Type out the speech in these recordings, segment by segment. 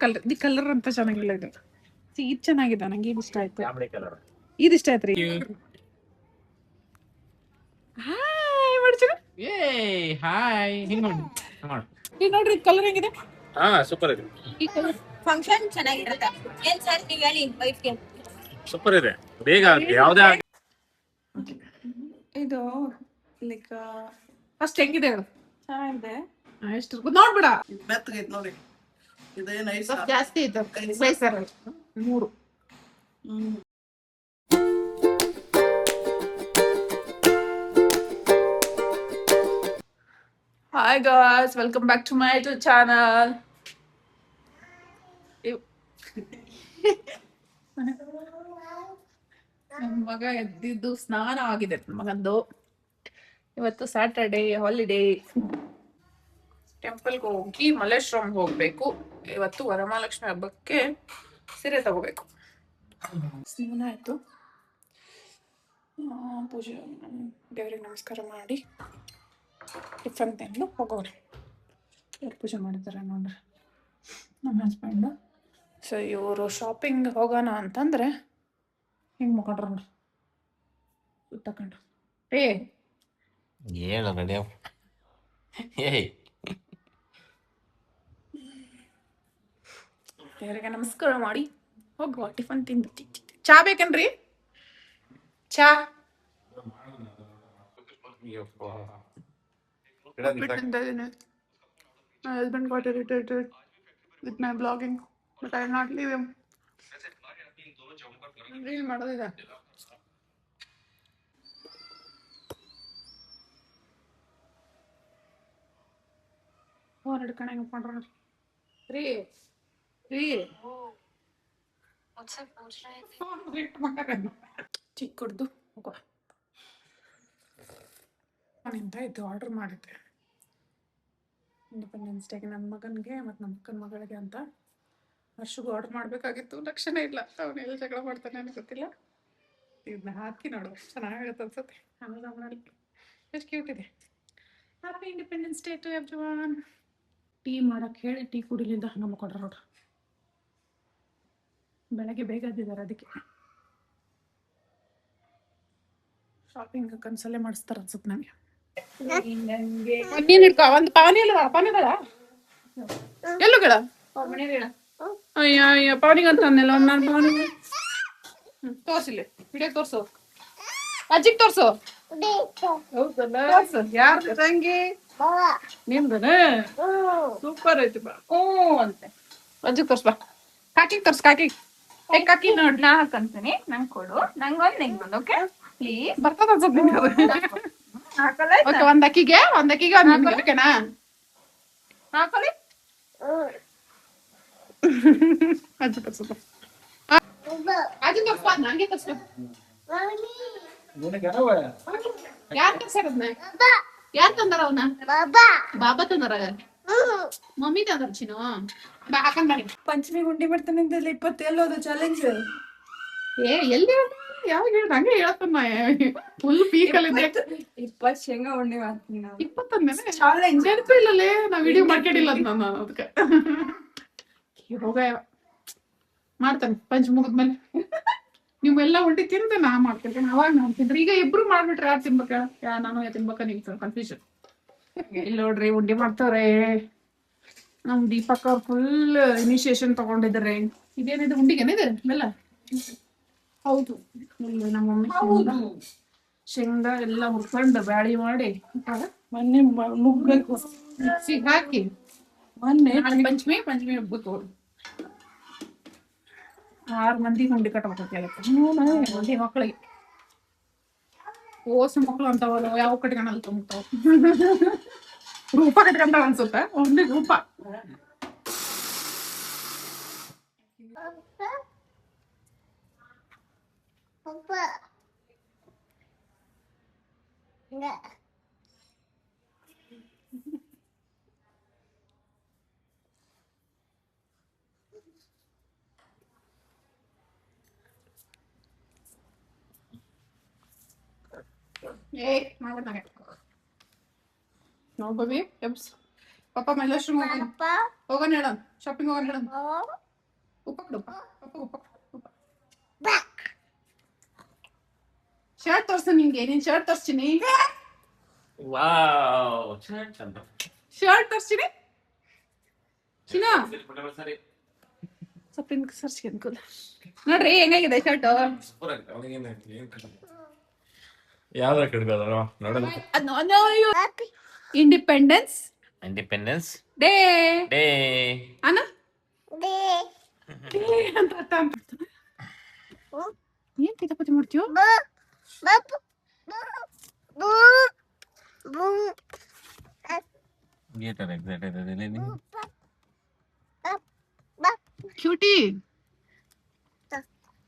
Colour the colour ಅಂತ ಚೆನ್ನಾಗಿಲ್ಲ ಇದು. ಇದು ಚೆನ್ನಾಗಿದೆ, ನಂಗೆ ಇದು ಇಷ್ಟ ಆಯ್ತು. ಇದು ಇಷ್ಟ ಆಯ್ತು ರೀ. ಹಾಯ್ ಮಾಡ್ತೀರಾ? ಹಾಯ್ ಹಿಂಗ್ ನೋಡಿ ಈಗ ನೋಡ್ರಿ ಕಲರ್ ಹೆಂಗಿದೆ. ಸೂಪರ್ ಇದೆ. ಈ ಕಲರ್ ಫಂಕ್ಷನ್ ಚೆನ್ನಾಗಿರುತ್ತೆ. ಏನ್ ಸರ್ ನೀವು ಹೇಳಿ ವೈಫ್ಗೆ. ಸೂಪರ್ ಇದೆ. ಬೇಗ ಯಾವ್ದೇ ಇದು ಲೈಕ್ ಫಸ್ಟ್ ಹೆಂಗಿದೆ ಹೇಳು. ಚೆನ್ನಾಗಿದೆ. ಎಷ್ಟು ನೋಡ್ಬೇಡ, ಮೆತ್ತಗೈತೆ ನೋಡಿ. ಇದೇನು ಐದು ಜಾಸ್ತಿ ಇತ್ತು ಬೇಸರ 3. Hi guys, welcome back to my YouTube channel. ನನ್ನ ಮಗ ಎದ್ದಿದ್ದು ಸ್ನಾನ ಆಗಿದೆ ಮಗಂದು. ಇವತ್ತು ಸ್ಯಾಟರ್ಡೇ ಹಾಲಿಡೇ. ಟೆಂಪಲ್ಗೆ ಹೋಗಿ ಮಲ್ಲೇಶ್ವರಂಗೆ ಹೋಗ್ಬೇಕು. ಇವತ್ತು ವರಮಹಾಲಕ್ಷ್ಮಿ ಹಬ್ಬಕ್ಕೆ ಸೀರೆ ತಗೋಬೇಕು. ಸ್ನಾನ ಆಯ್ತು, ಪೂಜೆ ದೇವ್ರಿಗೆ ನಮಸ್ಕಾರ ಮಾಡಿ ಟಿಫನ್ ತಿಂದು ಹೋಗೋಣ. ಯಾರು ಪೂಜೆ ಮಾಡಿದ್ದಾರೆ ನೋಡ್ರಿ, ನಮ್ಮ ಹಸ್ಬೆಂಡು. ಸೊ ಇವರು ಶಾಪಿಂಗ್ ಹೋಗೋಣ ಅಂತಂದ್ರೆ ಹಿಂಗೆ ಮುಖಂಡ್ರ ನೋಡ್ರಿ ತಕೊಂಡು. ಹೇಳ ನಡಿಯ. ದೇವರಿಗೆ ನಮಸ್ಕಾರ ಮಾಡಿ ಹೋಗುವ, ಟಿಫನ್ ತಿಂದು. ಚಾ ಬೇಕನ್ರಿ? ಚಾ My husband got irritated with my blogging, but I will not leave him. Reel ಮಾಡೋದಿದೆ. ಫೋನ್ ಹಿಡ್ಕೊಂಡು ಹೆಂಗೆ ಮಾಡ್ರ ರೀ ರೀ. ಟೀ ಕುಡ್ದು ಹೋಗೋ. ನಾನಿಂದ ಇದು ಆರ್ಡರ್ ಮಾಡಿದ್ದೆ ಇಂಡಿಪೆಂಡೆನ್ಸ್ ಡೇಗೆ ನನ್ನ ಮಗನಿಗೆ ಮತ್ತು ನಮ್ಮ ಅಕ್ಕನ ಮಗಳಿಗೆ ಅಂತ. ವರ್ಷಗೂ ಆರ್ಡರ್ ಮಾಡಬೇಕಾಗಿತ್ತು, ಲಕ್ಷಣ ಇಲ್ಲ. ಅವನು ಎಲ್ಲಿ ಜಗಳ ಮಾಡ್ತಾನೆ ನನಗೆ ಗೊತ್ತಿಲ್ಲ. ಇದನ್ನ ಹಾಕಿ ನೋಡು, ಚೆನ್ನಾಗಿರುತ್ತೆ ಅನ್ಸುತ್ತೆ. ಅಮೆಝಾನಲ್ಲಿ ಎಷ್ಟು ಕ್ಯೂಟ್ ಇದೆ. Happy independence day to everyone. Tea ಮಾಡಕ್ಕೆ ಹೇಳಿ ಟೀ ಕುಡಿಲಿಂದ ಹಂಗೆ ಮಾಡ್ಕೊಂಡ್ರೆ ನೋಡ್ರಿ. ಬೆಳಗ್ಗೆ ಬೇಗ ಎದ್ದಿದ್ದಾರೆ, ಅದಕ್ಕೆ ಶಾಪಿಂಗ್ ಕನ್ಸಲ್ಲೇ ಮಾಡಿಸ್ತಾರೆ ಅನ್ಸುತ್ತೆ ನನಗೆ. ನೀನ್ ಹಿಡ್ಕೊ, ಒಂದು ಪಾನಿ ಪಾನಿಗಳ ಎಲ್ಲುಗಳ ಅಯ್ಯ ಅಯ್ಯ ಪಾನಿಗಂತ ಅಂದೆಲ್ಲ. ಒಂದು ನಾನು ಪಾನಿ ತೋರ್ಸಿಲ್ಲ, ವಿಡಿಯೋ ತೋರ್ಸು, ಅಜ್ಜಿಗೆ ತೋರ್ಸು. ಹೌದಲ್ಲ, ಯಾರ್ದು ತಂಗಿ? ನಿಮ್ದನ? ಸೂಪರ್ ಐತಿ ಬಾ. ಅಂತೆ ಅಜ್ಜಿಗೆ ತೋರ್ಸ್ ಬಾ. ಕಾಕಿಗೆ ತೋರ್ಸ್, ಕಾಕಿಗೆ. ಕಾಕಿ ನೋಡ್, ನಾ ಹಾಕಂತೀನಿ, ನಂಗೆ ಕೊಡು. ನಂಗೊಂದು ನಿಂಗೊಂದು. Okay please. ಬರ್ತದ ಅನ್ಸುತ್ತೆ. ಓಕೆ, ಒಂದ್ ಅಕ್ಕಿಗೆ ಒಂದ್ ನಿಮ್ಗೆ ಓಕೆನಾ? ಹಾಕೊಳ್ಳಿ. ಅಜ್ಜಿ ತೋರ್ಸಪ್ಪ. ಅಜ್ಜಿ ತೋರ್ಸ್ಬ, ನಂಗೆ ತೋರ್ಸ್ಬ. ಯಾರು ತೋರ್ಸಾರದ್ನ? ಯಾರು ತಂದಾರ ಅವನ? ಬಾಬಾ ತಂದಾರ, ಮಮ್ಮಿ ತಂದಾರ. ಚಿನ್ನು ಬಾ, ಹಾಕೊಂಡ್ ಬನ್ನಿ. ಪಂಚಮಿ ಗುಂಡಿ ಮಾಡ್ತಾನೆ 20 ಎಲ್ಲೋದು ಚಾಲೆಂಜ್. ಎಲ್ಲಿ ಯಾವಾಗ ಹೇಳ? ಹಂಗೆ ಹೇಳತ್ತನ್ನ ಫುಲ್ ಪೀಕಲ್ಲಿ 20 ಶೇಂಗಾ ಉಂಡೆ ಮಾಡ್ತೀನಿ ನಾನು. 20 ಚಾಲೆಂಜ್ ನೆನಪು ಇಲ್ಲಲೇ, ನಾ ವಿಡಿಯೋ ಮಾಡ್ಕೊಂಡಿಲ್ಲ ಅದ್ ನಾನು. ಅದಕ್ಕೆ ಹೋಗ ಮಾಡ್ತಾನೆ ಪಂಚ ಮುಗಿದ್ಮೇಲೆ. ನೀವೆಲ್ಲ ಉಂಡಿ ತಿಂದು ನಾ ಮಾಡ್ತಿರ್ತೀನಿ, ಅವಾಗ ನಾನು ತಿಂದ್ರೆ. ಈಗ ಇಬ್ರು ಮಾಡ್ಬಿಟ್ರೆ ಯಾರು ತಿನ್ಬೇಕ? ನಾನು ತಿನ್ಬೇಕ? ನಿಮ್ಗೆ ಕನ್ಫ್ಯೂಷನ್. ಇಲ್ಲಿ ನೋಡ್ರಿ ಉಂಡಿ ಮಾಡ್ತಾವ್ರೆ. ನಮ್ ದೀಪಕ್ ಅವ್ರು ಫುಲ್ ಇನಿಷಿಯೇಷನ್ ತಗೊಂಡಿದ್ದಾರೆ. ಇದೇನಿದೆ ಉಂಡಿಗೇನಿದೆ ಬೆಲ್ಲ? ಹೌದು, ನಮ್ಮ ಮಮ್ಮಿ ಶೇಂಗಾ ಎಲ್ಲ ಹುರ್ಕೊಂಡು ಬ್ಯಾಳಿ ಮಾಡಿ ಮೊನ್ನೆ ನುಗ್ಗಬೇಕು ಮಿಕ್ಸಿಗೆ ಹಾಕಿ. ಮೊನ್ನೆ ಪಂಚಮಿ ಹಬ್ಬಕ್ಕೆ 6 ಮಂದಿ ಉಂಡಿ ಕಟ್ಬೇಕು. ಮಂದಿ ಮಕ್ಕಳಿಗೆ ಓಸ ಮಕ್ಳು ಅಂತಾವಲ್ಲ, ಯಾವ ಕಟ್ಕೊಂಡಲ್ಲ ತುಂಬ್ತಾವ. ರೂಪ ಕಟ್ಕೊಂತಾವ ಅನ್ಸುತ್ತ, ಒಂದೇ ರೂಪ. ಮಾಡ್ಬಿಟ್ಟಾಗೆ ನೋಡ್ಬಿ ಎಬ್ಸ್ ಪಪ್ಪ ಮೈಲಾಶ್ರಮ ಹೋಗೋಣ ಹೇಳೋಣ, ಶಾಪಿಂಗ್ ಹೋಗೋಣ ಹೇಳೋಣ. ಶರ್ಟ್ ತೋರ್ಸು ನಿಂಗೆ, ನೀನ್ ಶರ್ಟ್ ತೋರ್ಸ್ತೀನಿ. ವಾವ್ ಚಂದ. ಶರ್ಟ್ ತೋರ್ಸ್ತೀನಿ ಚಿನ್ನ. ಸರಿ ಸ್ವಲ್ಪ ಹಿಂಗ್ ಸರ್ಸಿ ಅನ್ಕೋಲ. ನೋಡ್ರಿ ಹೆಂಗಾಗಿದೆ ಶರ್ಟ್. ಯಾವ್ದ್ರ ಕಡ್ಗೋದ್ರ ನೋಡೋಣ. ಇಂಡಿಪೆಂಡೆನ್ಸ್ ಇಂಡಿಪೆಂಡೆನ್ಸ್ ಡೇ ಡೇ ಅಣ್ಣ ಅಂತ ಅರ್ಥ ಅಂತ. ಏನ್ ಕಿತಾಪತಿ ಮಾಡ್ತೀಯೋ? ಕ್ಯೂಟಿ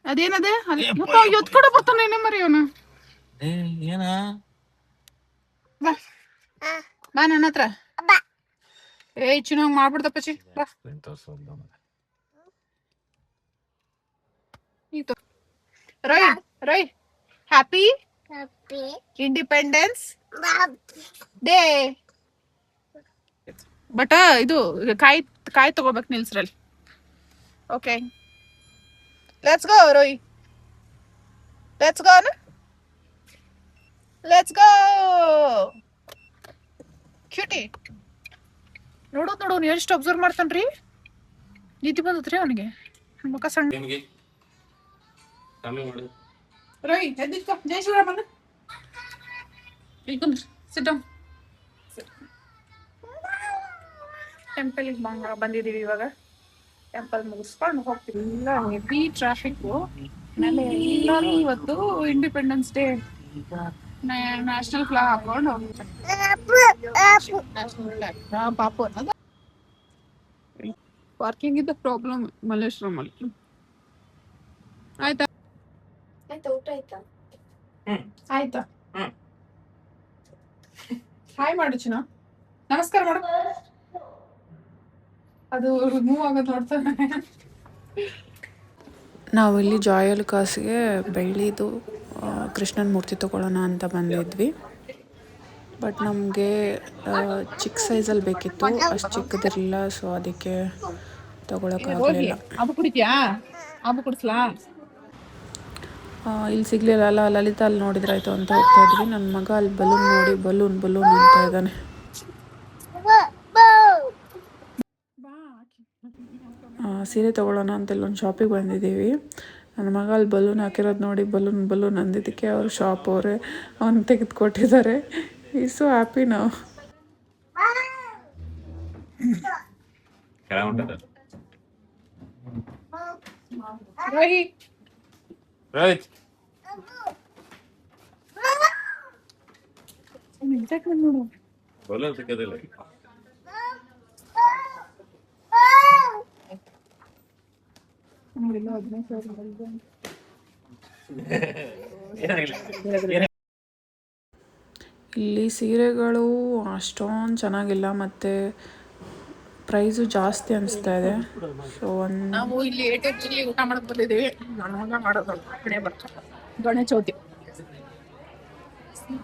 ಅದೇನದೆ ಎತ್ಕೊಡ ಬರ್ತಾನೆ ಏನೇ ಮರಿ ಅವನು. ಏನ ಬಾ ನನ್ನ ಹತ್ರ. ಏ ಚಿನ್ನಂಗ್ ಮಾಡ್ಬಿಡ್ತಪ್ಪಚ್ಚಿ ಬಾ. ರೈ ರೈ ಹ್ಯಾಪಿ ಇಂಡಿಪೆಂಡೆನ್ಸ್ ಡೇ. ಬಟ್ ಇದು ಕಾಯಿ ಕಾಯಿ ತಗೋಬೇಕು ನಿಲ್ಸ್ರಲ್ಲಿ. ಓಕೆ ಲೆಟ್ಸ್ ಗೋ ರೋಯ್, let's go let's go. Cutie ನೋಡೋದು ನೋಡು ಅವ್ನು ಎಷ್ಟು ಅಬ್ಸರ್ವ್ ಮಾಡ್ತಾನ್ರಿ. ನಿಧಿ ಬಂದತ್ರಿ ಅವನಿಗೆ ಮುಖ ಸಣ್ಣ. ನಿಮ್ಗೆ ಕಮ್ಮಿ ಮಾಡು. ರೋಯ್ ಎದ್ದಿಟ್ಕೋ. ಜೈ ಶ್ರೀರಾಮಣ್ಣ ಈಗ ಸಿಟ್ ಡೌನ್. ಟೆಂಪಲ್ಗೆ ಬಂದಿದ್ದೀವಿ ಇವಾಗ. ಟೆಂಪಲ್ ಮುಗಿಸ್ಕೊಂಡು ಹೋಗ್ತೀವಿ. ಇಲ್ಲ ಹೆವಿ ಟ್ರಾಫಿಕ್. ಆಮೇಲೆ ಎಲ್ಲರೂ ಇವತ್ತು ಇಂಡಿಪೆಂಡೆನ್ಸ್ ಡೇ ನ್ಯಾಷನಲ್ ಫ್ಲಾಗ್ ಹಾಕೊಂಡು ಹೋಗ್ತಾರೆ. ಪಾಪು ಅನ್ನೋದು ಪಾರ್ಕಿಂಗ್ ಇದ್ದ ಪ್ರಾಬ್ಲಮ್ ಮಲ್ಲೇಶ್ವರಮಲ್ಲಿ. ಆಯ್ತಾ ಊಟ ಆಯ್ತಾ? ಆಯ್ತಾ ಹಾಯ್ ಮಾಡು ಚಿನ್ನ, ನಮಸ್ಕಾರ ಮಾಡು. ಅದು ಮೂವ್ ಆಗೋದು ನೋಡ್ತಾನೆ. ನಾವಿಲ್ಲಿ ಜಾಯಲ್ಕಾಸ್ಗೆ ಬೆಳ್ಳಿದು ಕೃಷ್ಣನ ಮೂರ್ತಿ ತೊಗೊಳ್ಳೋಣ ಅಂತ ಬಂದಿದ್ವಿ. ಬಟ್ ನಮಗೆ ಚಿಕ್ಕ ಸೈಜಲ್ಲಿ ಬೇಕಿತ್ತು, ಅಷ್ಟು ಚಿಕ್ಕದಿರಲಿಲ್ಲ. ಸೊ ಅದಕ್ಕೆ ತೊಗೊಳಕ್ಕಾಗಲಿಲ್ಲ. ಅಬು ಕುಡಿದ್ಯಾ? ಅಬು ಕುಡಿಸ್ಲಾ? ಇಲ್ಲಿ ಸಿಗಲಿಲ್ಲ ಅಲ್ಲ, ಲಲಿತಾ ಅಲ್ಲಿ ನೋಡಿದ್ರಾಯ್ತು ಅಂತ ಹೋಗ್ತಾ ಇದ್ವಿ. ನನ್ನ ಮಗ ಅಲ್ಲಿ ಬಲೂನ್ ನೋಡಿ ಬಲೂನ್ ಬಲೂನ್ ಅಂತ ಇದ್ದಾನೆ. ಸೀರೆ ತೊಗೊಳ್ಳೋಣ ಅಂತ ಇಲ್ಲೊಂದು ಶಾಪಿಗೆ ಬಂದಿದ್ದೀವಿ. ನನ್ನ ಮಗ ಅಲ್ಲಿ ಬಲೂನ್ ಹಾಕಿರೋದು ನೋಡಿ ಬಲೂನ್ ಬಲೂನ್ ಅಂದಿದ್ದಕ್ಕೆ ಅವರು ಶಾಪ್ ಅವರೇ ಅವನು ತೆಗೆದುಕೊಟ್ಟಿದ್ದಾರೆ. ಈ ಸೊ ಹ್ಯಾಪಿ ನಾವು. ರೈಟ್ ಬಲೂನ್ ಸಿಕ್ಕದಿಲ್ಲ. ಇಲ್ಲಿ ಸೀರೆಗಳು ಅಷ್ಟೊಂದು ಚೆನ್ನಾಗಿಲ್ಲ ಮತ್ತು ಪ್ರೈಸು ಜಾಸ್ತಿ ಅನಿಸ್ತಾ ಇದೆ. ಸೊ ನಾವು ಇಲ್ಲಿ ಏಟೆಲ್ಲಿ ಊಟ ಮಾಡಕ್ ಬಂದಿದ್ದೀವಿ. ನನ್ನ ಮಗ ಮಾಡೋದು ಕಡೆ ಬರ್ತಾರೆ ಗಣೇಶ ಚೌತಿ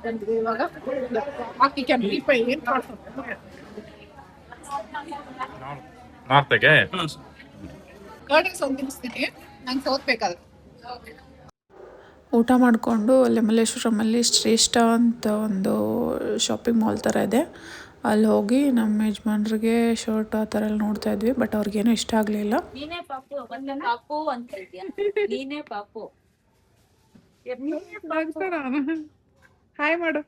ಬಂದಿದ್ದೀವಿ ಇವಾಗ. ಬಾಕಿ ಕ್ಯಾಂಪ್ ಏನ್ ಮಾಡ್ತಾರೆ ನಾರ್ತೆಗೆ ಕರ್ಡಿಂಗ್ಸ್ ಒಂದು ತಿನ್ನಿಸ್ತೀನಿ, ನಂಗೆ ಸೋತ್ಬೇಕಾದ್ರೆ. ಊಟ ಮಾಡಿಕೊಂಡು ಅಲ್ಲಿ ಮಲ್ಲೇಶ್ವರಮಲ್ಲಿ ಶ್ರೇಷ್ಠ ಅಂತ ಒಂದು ಶಾಪಿಂಗ್ ಮಾಲ್ ಥರ ಇದೆ. ಅಲ್ಲಿ ಹೋಗಿ ನಮ್ಮ ಯಜಮಾನ್ರಿಗೆ ಶರ್ಟ್ ಆ ಥರ ಎಲ್ಲ ನೋಡ್ತಾ ಇದ್ವಿ. ಬಟ್ ಅವ್ರಿಗೇನು ಇಷ್ಟ ಆಗಲಿಲ್ಲ. ನೀನೇ ಪಾಪು ಪಾಪು ಅಂತ ಹೇಳ್ತೀಯ. ನೀನೇ ಪಾಪು. ಹಾಯ್ ಮಾಡು.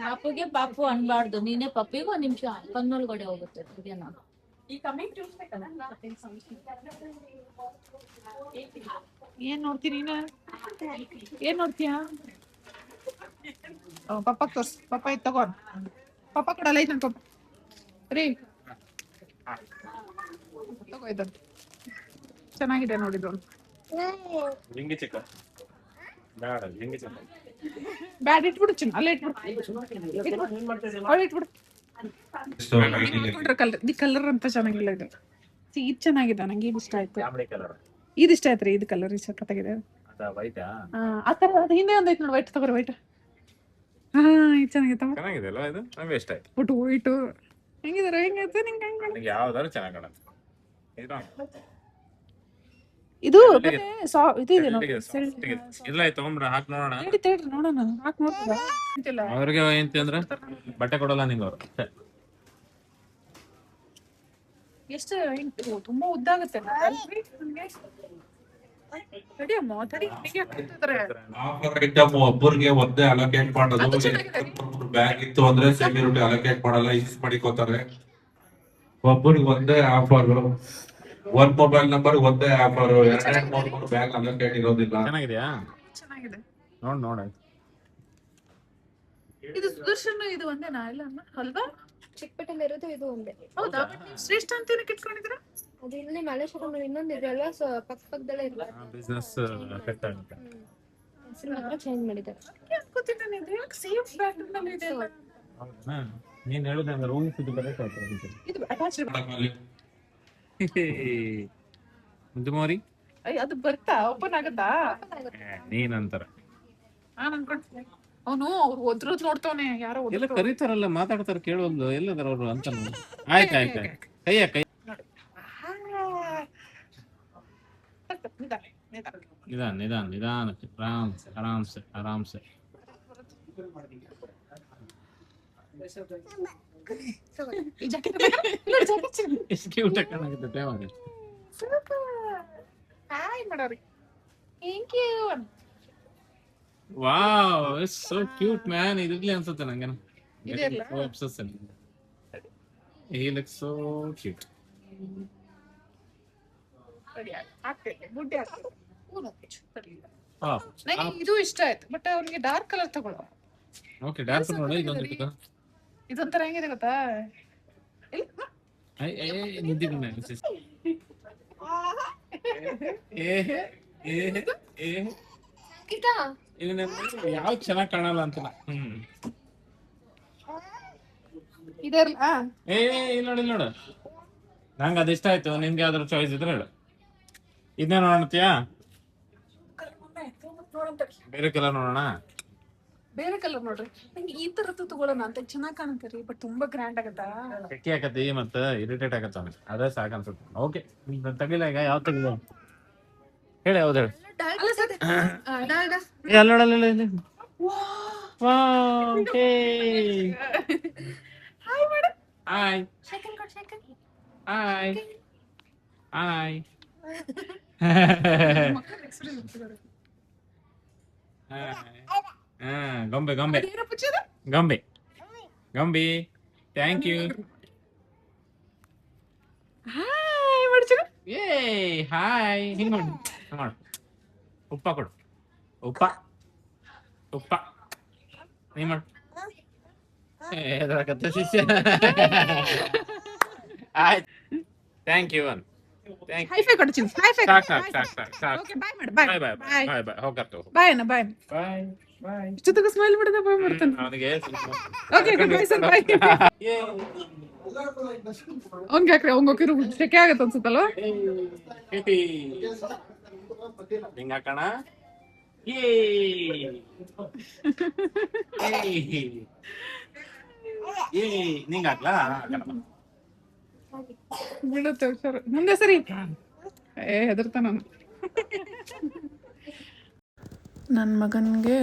ಪಾಪುಗೆ ಪಾಪು ಅನ್ಬಾರ್ದು. ನೀನೇ ಪಪ್ಪಿಗೆ ಒಂದ್ ನಿಮಿಷ ಕಣ್ಣೊಳಗಡೆ ಹೋಗುತ್ತೆ. ಏನ್ ನೋಡ್ತೀನಿ ನೀನು? ಏನ್ ನೋಡ್ತೀಯಾ? ಪಪ್ಪ ತೋರ್ಸ್. ಪಪ್ಪ ಇದು ತಗೋ. ಪಪ್ಪ ಕೊಡಲ್ಲ ಐತೆ ಅನ್ಕೊ ರೀ. ತಗೋ ಇದು ಚೆನ್ನಾಗಿದೆ ನೋಡಿದ್ರು. ಲಿಂಗಿ ಚಿಕ್ಕ ಬೇಡ, ಲಿಂಗಿ ಚಿಕ್ಕ ಬ್ಯಾಡ್ ಇಟ್ಬಿಡು ಚಿನ್ನ, ಅಲ್ಲೇ ಇಟ್ಬಿಡು. ಅವಳು ಇಟ್ಬಿಡು. ಕಲರ್ ಇದು ಕಲರ್ ಅಂತ ಚೆನ್ನಾಗಿಲ್ಲ ಇದು. ಇದು ಚೆನ್ನಾಗಿದೆ, ನಂಗೆ ಇದು ಇಷ್ಟ ಆಯ್ತು. ಇದು ಇಷ್ಟ ಆಯ್ತು ರೀ. ಇದು ಕಲರ್ ಸಖತ್ತಾಗಿದೆ. ಆ ತರ ಅದು ಹಿಂದೆ ಒಂದೈತೆ ನೋಡಿ, ವೈಟ್ ತಗೋರಿ. ವೈಟ್ ಹಾ ಇದು ಚೆನ್ನಾಗೈತಮ್ಮ. ಚೆನ್ನಾಗಿದೆ ಅಲ್ವಾ ಇದು? ನಮ್ಗೆ ಇಷ್ಟ ಆಯ್ತು. ಒಟ್ಟು ವೈಟು ಹೆಂಗಿದಾರೆ ಹೆಂಗೈತೆ ನಿಂಗೆ ಹೆಂಗೆ ನನಗೆ ಯಾವ್ದಾದ್ರು ಚೆನ್ನಾಗಿ ಕಾಣುತ್ತೆ. ಇದು ಎಲ್ಲಿಗೆ? ಇದು ಇದೆ ನೋಡಿ ಇಲ್ಲ ತಗೊಂಡ್ರ ಹಾಕಿ ನೋಡೋಣ. ತೇಡ್ರಿ ನೋಡೋಣ ಹಾಕಿ ನೋಡ್ತೀರಾ ಅಂತಿಲ್ಲ. ಅವ್ರಿಗೆ ಏನಂತ ಅಂದ್ರೆ ಬಟ್ಟೆ ಕೊಡಲ್ಲ ನಿಂಗೆ ಅವ್ರು. ಎಷ್ಟು ತುಂಬಾ ಉದ್ದ ಆಗುತ್ತೆ ತಡಿ ಅಮ್ಮ ತಡಿ ಹೀಗೆ ಹಾಕ್ತಿದ್ದಾರೆ. ಆಫರ್ ಐಟಮ್ ಒಬ್ಬರಿಗೆ ಒಂದೇ ಅಲೋಕೇಟ್ ಮಾಡೋದು. ಬ್ಯಾಗ್ ಇತ್ತು ಅಂದ್ರೆ ಸೆಕ್ಯೂರಿಟಿ ಅಲೋಕೇಟ್ ಮಾಡಲ್ಲ, ಯೂಸ್ ಮಾಡಿಕೋತಾರೆ. ಒಬ್ಬರಿಗೆ ಒಂದೇ ಆಫರ್, ಒಂದ್ ಮೊಬೈಲ್ ನಂಬರ್ ಒಂದೇ ಆಫರ್, ಎರಡೆರಡು ಮೂರು ಬ್ಯಾಗ್ ಅಲೋಕೇಟ್ ಇರೋದಿಲ್ಲ. ಚೆನ್ನಾಗಿದ್ಯಾ? ಚೆನ್ನಾಗಿದೆ. ನೋಡ್ ಇದು ಸುದರ್ಶನ್ ಇದು ಒಂದೇನಾ ಇಲ್ಲ ಅಮ್ಮ ಅಲ್ವಾ? ಚಿಕ್ಕಪೇಟೆಲಿ ಇರೋದು ಇದು ಒಂದೇ. ಹೌದಾ? ಶ್ರೇಷ್ಠ ಅಂತ ಇಟ್ಕೊಂಡಿದ್ರ? ಅದು ಇಲ್ಲಿ ಮಲ್ಲೇಶ್ವರಂ ಇನ್ನೊಂದು ಇದೆ ಅಲ್ವಾ, ಪಕ್ಕದಲ್ಲೇ ಇರುತ್ತೆ. ಬಿಸ್ನೆಸ್ ಎಫೆಕ್ಟ್ ಆಗುತ್ತೆ. ಚೇಂಜ್ ಮಾಡಿದ್ದಾರೆ. ಅನ್ಕೋತೀನಿ ಇದು ಸೇಫ್ ಬ್ಯಾಗ್ ನಲ್ಲಿ ಇದೆ ಅಲ್ಲ. ಹೌದಾ? ನೀನ್ ಹೇಳುದಂದ್ರೆ ರೂಲ್ಸ್ ಇದು ಬರೇ ಇದು ಅಟ್ಯಾಚ್ ಮುಂಜುಮೋರಿ ಅದು ಬರ್ತಾ ಓಪನ್ ಆಗತ್ತಾ? ನೀನಂತಾರ ನಾನ್ ಅನ್ಕೊಂತೀನಿ ಅವನು ಅವ್ರು ಒದ್ರದ್ ನೋಡ್ತಾವನೆ ಯಾರೋ ಎಲ್ಲ ಕರೀತಾರಲ್ಲ, ಮಾತಾಡ್ತಾರ ಕೇಳೋದು ಎಲ್ಲದಾರ ಅವ್ರು ಅಂತ. ಆಯ್ತು ಕೈಯ ಕೈ ನಿಧಾನಕ್ಕೆ ಆರಾಮ್ಸೆ ಎಷ್ಟು ಕ್ಯೂಟ್ ಆಗಿ ಕಾಣಾಕತ್ತೈತೆ ಅವಾಗ. ಹಾಯ್ ಮಾಡೋರಿ thank you. Wow, it's so cute man. ಇದಿರ್ಲಿ ಅನ್ಸುತ್ತೆ ನಂಗೆ. ಇದೆಲ್ಲ? He looks so cute. ಗುಡ್ಡೆ ಆಗ್ತದೆ. Ah, ನನಗೆ ಇದು ಇಷ್ಟ ಆಯ್ತು ಬಟ್ ಅವ್ನಿಗೆ ಡಾರ್ಕ್ ಕಲರ್ ತಗೊಳ್ಳೋ. ಓಕೆ, ಡಾರ್ಕ್ ನೋಡು. ಇದೊಂದು ಇಟ್ಕೋ. ಇದೊಂಥರ ಹೆಂಗಿದೆ ಗೊತ್ತಾ? ನಿಂತಿದ್ದೀನಿ. ಯಾವ್ದು ಚೆನ್ನಾಗಿ ಕಾಣಲ್ಲ ಅಂತ. ಇಲ್ಲಿ ನೋಡು ನಂಗೆ ಅದು ಇಷ್ಟ ಆಯ್ತು. ನಿನ್ಗೆ ಯಾವ್ದಾದ್ರು ಚಾಯ್ಸ್ ಇದ್ರೆ ಹೇಳು. ಇದನ್ನೇ ನೋಡ್ತೀಯಾ? ಬೇರೆ ಕಲರ್ ನೋಡೋಣ. ಬೇರೆ ಕಲರ್ ನೋಡ್ರಿ. ನಂಗೆ ಈ ತರದ್ದು ತಗೊಳ್ಳೋಣ ಅಂತ ಚೆನ್ನಾಗಿ ಕಾಣುತ್ತೆ ರೀ, ಬಟ್ ತುಂಬಾ ಗ್ರ್ಯಾಂಡ್ ಆಗತ್ತಾ? ಕೆಟ್ಟಿ ಆಕತಿ ಮತ್ತೆ ಇರಿಟೇಟ್ ಆಗತ್ತ ಅವನಿಗೆ. ಅದೇ ಸಾಕು ಅನ್ಸುತ್ತೆ. ಓಕೆ, ತಗಿಲ್ಲ. ಈಗ ಯಾವ ತಗಿಲ್ಲ ಹೇಳಿ. ಯಾವ್ದು ಹೇಳಿ? ಅಲ್ಲೋಡಲ್ಲ ಇಲ್ಲಿ. ಹಾಯ್ ಮಾಡು. ಹಾಯ್ ಸೈಕಲ್ ಕೊಡು, ಸೈಕಲ್. Hi hi. ಗೊಂಬೆ ಗೊಂಬೆ ಗೊಂಬೆ ಗೊಂಬಿ. Thank you. ಹಾಯ್ ಮಾಡ್ತೀರ? ಏ ಹಾಯ್. ಹಿಂಗ್ ಮಾಡು. ಉಪ್ಪ ಕೊಡು. ಉಪ್ಪ ನೀ ಮಾಡು. ಎದುರಾಗತ್ತೆ ಶಿಷ್ಯ. ಆಯ್ತು, ಥ್ಯಾಂಕ್ ಯು. ಹೈ ಫೈ ಕೊಡು ಚಿನ್. High five. ಸಾಕು. ಓಕೆ ಬಾಯ್ ಮಾಡು. ಬಾಯ್ ಬಾಯ್. ಹೋಗತ್ತು. ಬಾಯ್ ಅಣ್ಣ ಬಾಯ್. ಬಾಯ್. ಇಷ್ಟೊತ್ತಿಗೆ ಸ್ಮೈಲ್ ಮಾಡಿದ ಬಾಯ್ ಮಾಡ್ತಾನೆ. ಅವನಿಗೆ ಓಕೆ ಬಾಯ್ ಸರ್ ಬಾಯ್. ಅವ್ನ್ಗೆ ಹಾಕ್ರಿ, ಅವ್ನ್ಗೆ ಹೋಗಿರು ಸೆಕೆ ಆಗತ್ತೆ ಅನ್ಸುತ್ತಲ್ವಾ? ಹಿಂಗ ಹಾಕೋಣ. ನಿಂಗ ಹಾಕ್ಲಾ? ಬೀಳುತ್ತೆ ಹುಷಾರು. ಮುಂದೆ ಸರಿ. ಹೆದರ್ತಾನ ನಾನು. ನನ್ನ ಮಗನಿಗೆ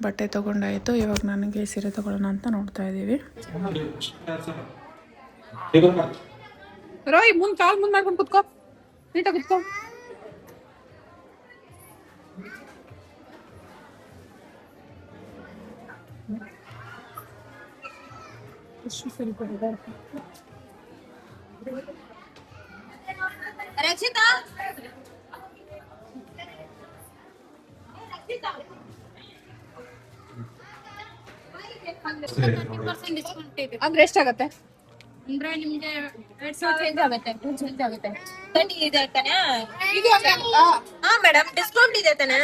ಬಟ್ಟೆ ತೊಗೊಂಡಾಯಿತು. ಇವಾಗ ನನಗೆ ಸೀರೆ ತೊಗೊಳ್ಳೋಣ ಅಂತ ನೋಡ್ತಾ ಇದ್ದೀವಿ. ರೋಯ್ ಕಾಲ್ ಮುಂದ್ ಮಾಡ್ಕೊಂಡು ಕುತ್ಕೋ, ನೀಟಾಗಿ ಕುತ್ಕೋ. ರಕ್ಷಿತಾ ಅಂದ್ರೆ ಎಷ್ಟಾಗತ್ತೆ? ಅಂದ್ರೆ ನಿಮ್ಗೆ ಚೇಂಜ್ ಆಗುತ್ತೆ. ಇದೆ ತಾನೇ? ಇದು ಹಾ ಮೇಡಮ್, ಡಿಸ್ಕೌಂಟ್ ಇದೆ ತಾನೇ?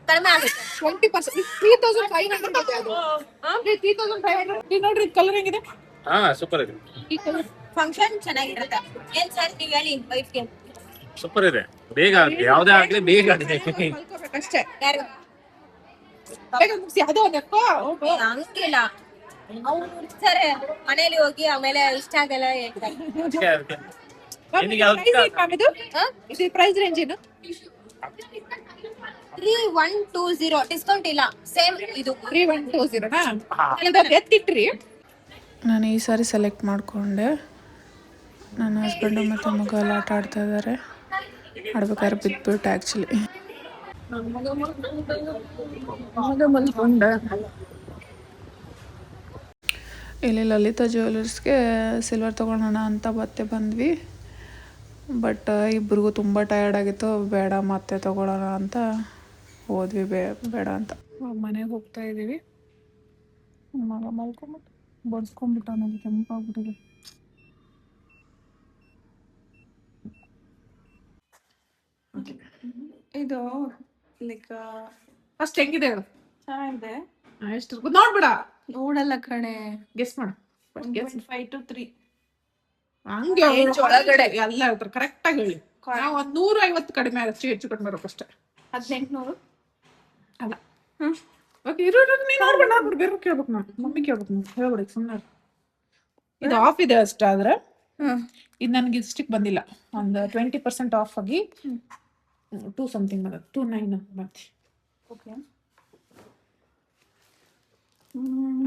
ಕಡಿಮೆ ಆಗುತ್ತೆ. 20%. 3500 ಇದೆ ಅದು. 3500. ನೋಡ್ರಿ ಕಲರ್ ಹೆಂಗಿದೆ? ಹಾ ಸೂಪರ್ ಇದೆ. ಈ ಕಲರ್ ಫಂಕ್ಷನ್ ಚೆನ್ನಾಗಿರುತ್ತೆ. ಏನ್ ಸರ್ ನೀವ್ ಹೇಳಿ ವೈಫ್ಗೆ. ಸೂಪರ್ ಇದೆ. ಬೇಗ ಯಾವ್ದೇ ಆಗ್ಲಿ ಬೇಗ ಕಲ್ಕೋಬೇಕಷ್ಟೇ. ಯಾರು ಬೇಗ ಮುಗ್ಸಿ, ಅದು ಒಂದು ಎಕ್ಕೋ. ಹಂಗಿಲ್ಲ ಅವ್ರು ಮುಡ್ಸ್ತಾರೆ ಮನೇಲಿ ಹೋಗಿ ಆಮೇಲೆ ಇಷ್ಟ ಆಗಲ್ಲ ಹೇಳ್ತಾರೆ. ಇದು ಪ್ರೈಸ್ ರೇಂಜ್ ಏನು? 3120 ಡಿಸ್ಕೌಂಟ್ ಇಲ್ಲ, ಸೇಮ್ ಇದು 3120 ಎತ್ತಿಟ್ರಿ. ನಾನು ಈ ಸಾರಿ ಸೆಲೆಕ್ಟ್ ಮಾಡಿಕೊಂಡೆ. ನನ್ನ ಹಸ್ಬೆಂಡು ಮತ್ತು ಮಗ ಎಲ್ಲ ಆಟ ಆಡ್ತಾ ಇದ್ದಾರೆ. ಆಡ್ಬೇಕಾದ್ರೆ ಬಿದ್ದುಬಿಟ್ಟು ಆ್ಯಕ್ಚುಲಿ. ಇಲ್ಲಿ ಲಲಿತಾ ಜ್ಯುವೆಲರ್ಸ್ಗೆ ಸಿಲ್ವರ್ ತೊಗೊಳೋಣ ಅಂತ ಮತ್ತೆ ಬಂದ್ವಿ. ಬಟ್ ಇಬ್ರಿಗೂ ತುಂಬ ಟಯರ್ಡ್ ಆಗಿತ್ತು. ಬೇಡ ಮತ್ತೆ ತೊಗೊಳೋಣ ಅಂತ ಹೋದ್ವಿ. ಬೇಡ ಅಂತ ಮನೆಗೆ ಹೋಗ್ತಾ ಇದ್ದೀವಿ. ಮಗ ಮಲ್ಕೊಂಬಿಟ್ಟು ಬಡ್ಸ್ಕೊಂಡ್ಬಿಟ್ಟ, ನನಗೆ ಕೆಂಪಾಗ್ಬಿಟ್ಟಿದೆ. ಇದು ಲೈಕ್ ಫಸ್ಟ್ ಹೆಂಗಿದೆ ಹೇಳು? ಚೆನ್ನಾಗಿದೆ. ಎಷ್ಟು ನೋಡ್ಬಿಡ, ನೋಡಲ್ಲ ಕಣೆ. ಗೆಸ್ ಮಾಡು. 5 to 3. ಹಂಗೆ ಒಳಗಡೆ ಎಲ್ಲ ಹೇಳ್ತಾರೆ, ಕರೆಕ್ಟ್ ಆಗಿ ಹೇಳಿ. ನಾವು 150 ಕಡಿಮೆ ಆಗುತ್ತೆ, ಹೆಚ್ಚು ಕಡಿಮೆ ಇರೋಕಷ್ಟೇ. 1800 ಅಲ್ಲ. ಓಕೆ, ಇರೋ ನೀನು ನೋಡ್ಬಿಟ್ಟು ಬೇರೆ ಕೇಳ್ಬೇಕು. ನಾನು ಮಮ್ಮಿ ಕೇಳ್ಬೇಕು, ನಾನು ಹೇಳ್ಬಿಡಿ ಸುಮ್ಮನೆ. ಇದು ಆಫ್ ಇದೆ ಅಷ್ಟಾದ್ರೆ. ಇದು ನನಗೆ ಇಷ್ಟಕ್ಕೆ ಬಂದಿಲ್ಲ. ಒಂದು 20% ಆಫ್ ಆಗಿ 2 something ಬಂದ, 29 ಮತ್ತೆ. ಓಕೆ.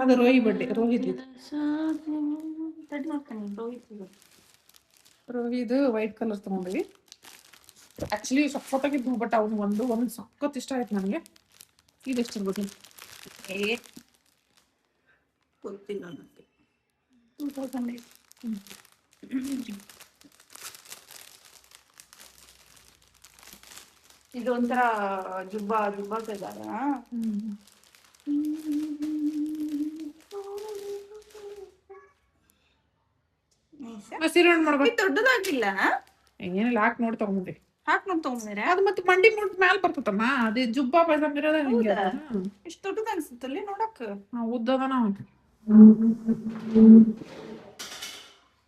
ಅದು ರೋಹಿತ್ ಇದು ರೋಹಿತ್ ವೈಟ್ ಕಲರ್ ತಗೊಂಡ್ವಿ. ಆಕ್ಚುಲಿ ಸಖತ್ತಾಗಿದ್ದು, ಬಟ್ ಅವ್ನು ಒಂದು ಸಖತ್ ಇಷ್ಟ ಆಯ್ತು ನನಗೆ. ಇದೆಷ್ಟು ಇರ್ಬೋದು? ಗೊತ್ತಿಲ್ಲ ನನಗೆ. 2008. ಇದು ಒಂಥರ ಜುಬ್ಬಾ ಇದಾರ. ಸೀರೆ ಮಾಡ್ಬೇಕು. ದೊಡ್ಡದಾಗಿಲ್ಲ, ಏನಿಲ್ಲ, ಹಾಕಿ ನೋಡಿ ತಗೊಂಡ್ಬಂದೆ. ಹಾಕ್ ನೋಡಿ ತಗೊಂಡ್ರೆ ಅದು ಮತ್ತೆ ಮಂಡಿ ಮುಟ್ ಮ್ಯಾಲ ಬರ್ತತಮ್ಮ. ಅದೇ ಜುಬ್ಬಾ ಪೈಜಾಮ ಇರೋದ ಹಿಂಗೆ. ಇಷ್ಟು ದೊಡ್ಡದ ಅನ್ಸುತ್ತಲ್ಲಿ ನೋಡಕ್. ಉದ್ದದ ನಾವು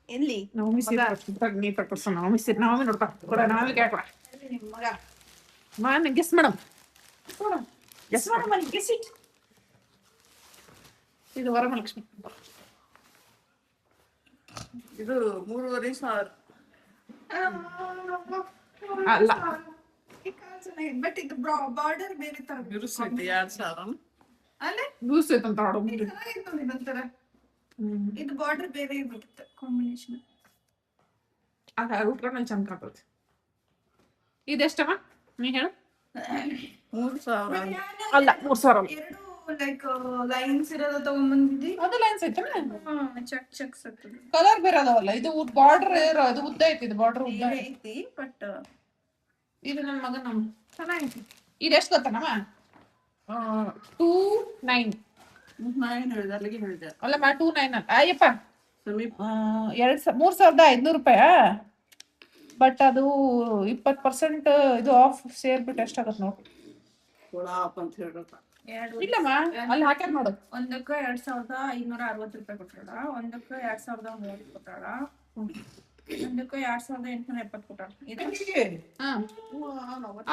ಎಲ್ಲಿ ನವಮಿ ಸೀರೆ ನೀ ತಕೊಡ್ಸ. ನವಮಿ ನೋಡ್ತಾ ಕೊಡ, ನಾವೇ ಕೇಳ್ಕೊಡ. ನಿಮ್ ಮಗ ನಾನು ಗೆಸ್ ಮೇಡಮ್, ಗೆಸ್ ಮಾಡಮ್ಮ. Guess it. ಇದು ವರಮಹಾಲಕ್ಷ್ಮಿ. ಇದು 3500. ಅಲ್ಲ, ಬಟ್ ಇದು ಬಾರ್ಡರ್ ಬೇರೆ ತರ ಬಿರುಸೈತೆ. 2000 ಅಲ್ಲೇ ಲೂಸ್ ಐತಂತ ಆಡೋ. ಇದೊಂಥರ ಇದು ಬಾರ್ಡರ್ ಬೇರೆ ಬರುತ್ತೆ ಕಾಂಬಿನೇಷನ್. ಉಟ್ಕೊಂಡು ನಂಗೆ ಚಂದ ಕಾಣ್ತದೆ. ಇದೆಷ್ಟಮ್ಮ ನೀ ಹೇಳು? 3000 ಅಲ್ಲ, 3000 ಅಲ್ಲ. ಎರಡು ಲೈಕ್ ಲೈನ್ಸ್ ಇರೋದ ತಗೊಂಡ್ಬಂದಿದ್ದಿ. ಅದು ಲೈನ್ಸ್ ಐತಲ್ಲ, ಚೆಕ್ಸ್ ಆಗ್ತದೆ. ಕಲರ್ ಬೇರೆ ಅದಾವಲ್ಲ. ಇದು ಬಾರ್ಡರ್ ಇದು ಉದ್ದ ಐತಿ. ಇದು ಬಾರ್ಡರ್ ಉದ್ದ ಐತಿ, ಬಟ್ ಇದು ನನ್ನ ಮಗನ ಚೆನ್ನಾಗೈತಿ. ಇದೆಷ್ಟು ಗೊತ್ತನಮ್ಮ? 29. ನಾನು ಹೇಳಿದೆ, ಅಲ್ಲಿಗೆ ಹೇಳಿದೆ. ಅಲ್ಲಮ್ಮ 29 ಅಯ್ಯಪ್ಪ, ಸಮೀಪ 3500 ರೂಪಾಯಿ. ಬಟ್ ಅದು 20% ಇದು ಆಫ್ ಸೇರ್ಬಿಟ್ಟು ಎಷ್ಟಾಗತ್ತೆ ನೋಡಿ. ಕೊಳಾಪ್ ಅಂತ ಹೇಳ್ಬೇಕು. ಇಲ್ಲಮ್ಮ, ಅಲ್ಲಿ ಹಾಕ್ಯಾರ ನೋಡು. ಒಂದಕ್ಕೆ 2560 ರೂಪಾಯಿ ಕೊಟ್ಟಾಳ, ಒಂದಕ್ಕೆ 2130 ಕೊಟ್ಟಾಳ, ಒಂದಕ್ಕೆ 2870 ಕೊಟ್ಟಾಳ.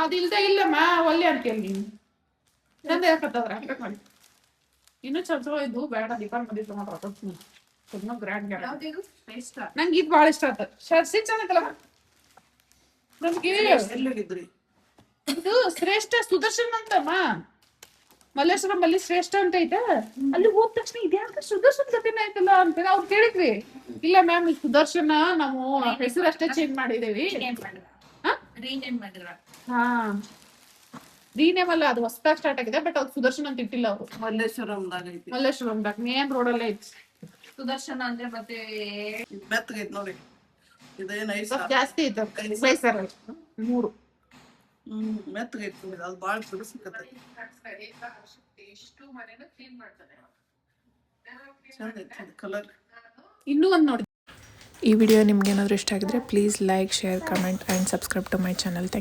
ಅದಿಲ್ದ ಇಲ್ಲಮ್ಮ, ಒಳ್ಳೆ ಅಂತೀಯಲ್ಲ ನೀನು. ನಂದು ಯಾಕತ್ತದ್ರ ಹಾಕಕ್ ಮಾಡಿ. ಇನ್ನೂ ಚಲೋ ಇದು ಬೇಡ. ದೀಪಾವಳಿ ಬಂದಿತ್ತು ಮಾತ್ರ ತುಂಬ ಗ್ರ್ಯಾಂಡ್ ಗ್ರ್ಯಾಂಡ್. ಇಷ್ಟ ನಂಗೆ ಇದು ಭಾಳ ಇಷ್ಟ ಆಯ್ತು. ಶರ್ಸಿ ಚೆನ್ನಾಗಲ್ಲಮ್ಮ ನಮ್ಗೆ. ಎಲ್ಲೋಗಿದ್ರಿ? ಇದು ಶ್ರೇಷ್ಠ ಸುದರ್ಶನ್ ಅಂತಮ್ಮ, ಮಲ್ಲೇಶ್ವರಂ ಶ್ರೇಷ್ಠ ಅಂತ ಐತೆ. ಅಲ್ಲಿ ಹೋದ ತಕ್ಷಣ ಇದ್ಯಾಕ ಸುದರ್ಶನ್ ಜೊತೆನೇ ಐತಲ್ಲ ಅಂತ ಅವ್ರು ಕೇಳಿದ್ವಿ. ಇಲ್ಲ ಮ್ಯಾಮ್, ಈ ಸುದರ್ಶನ ನಾವು ಹೆಸರು ಅಷ್ಟೇ ಚೇಂಜ್ ಮಾಡಿದೇವಿ. ರೀನೇಮ್ ಮಾಡಿದ್ರ? ಹಾ, ರೀನೇಮ್ ಅಲ್ಲ, ಅದು ಹೊಸದಾಗಿ ಸ್ಟಾರ್ಟ್ ಆಗಿದೆ. ಬಟ್ ಅವ್ರು ಸುದರ್ಶನ್ ಅಂತ ಇಟ್ಟಿಲ್ಲ. ಅವರು ಮಲ್ಲೇಶ್ವರಂದಾಗ ಐತಿ. ಮಲ್ಲೇಶ್ವರಂದಾಗ ಮೇನ್ ರೋಡಲ್ಲೇ ಐತಿ. ಸುದರ್ಶನ ಅಂದ್ರೆ ಮತ್ತೆ ಮೆತ್ತಗೈತಿ ನೋಡಿ. ಇದೇನು ಜಾಸ್ತಿ ಐತೆ ಸೈಸರ್ 3. ಮೆತ್ತಗೈತಿ, ಅದು ಬಾಳ ಬಿಡಿಸ್ಕತ್ತೈತಿ. ಚಂದ ಐತಿ ಕಲರ್. ಇನ್ನೂ ಒಂದು ನೋಡಿ. ಈ ವಿಡಿಯೋ ನಿಮ್ಗೆ ಏನಾದರೂ ಇಷ್ಟ ಆಗಿದ್ರೆ please like, share, comment and subscribe to my channel. Thank you.